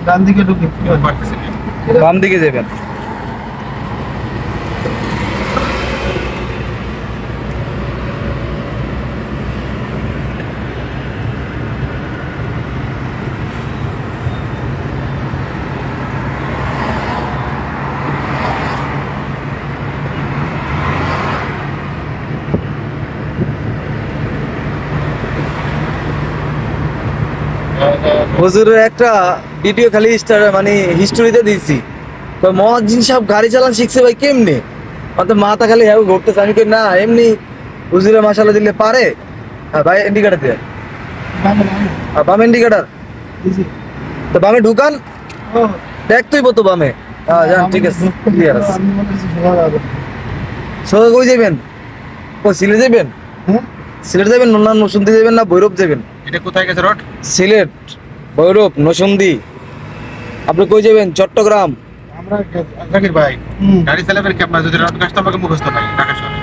ডান দিকে ঢুকে বাম দিকে যাবেন। হুজুরের একটা ভিডিও খালি মানে হিস্টোরিতে দিয়েছি, মহাজিন সাহেব গাড়ি চালান শিখছে ভাই কেমনে, অত মাথা খালি হ্যাঁ ঘুরতেছে। আমি কই না এমনি হুজুরে মাশাআল্লাহ দিলে পারে। হ্যাঁ ভাই ইন্ডিকেটার দিয়ে, বাম ইন্ডিকেটার তো বামে ঢুকান, দেখতেই তো বামে। হ্যাঁ জান ঠিক আছে, ক্লিয়ার আছে। সোজা কই যাবেন? ও সিলেট যাবেন? সিলেট যাবেন না নরসিংদী যাবেন না ভৈরব যাবেন? এটা কোথায় গেছে রোড? সিলেট, ভৈরব, নরসিংদী। আপনি কই যাবেন? চট্টগ্রাম। আমরা জাকির ভাই গাড়ি চালাবেন কি আপনার? যদি রোড কাজটা আমাকে মুখস্থ নাই ঢাকা শহরে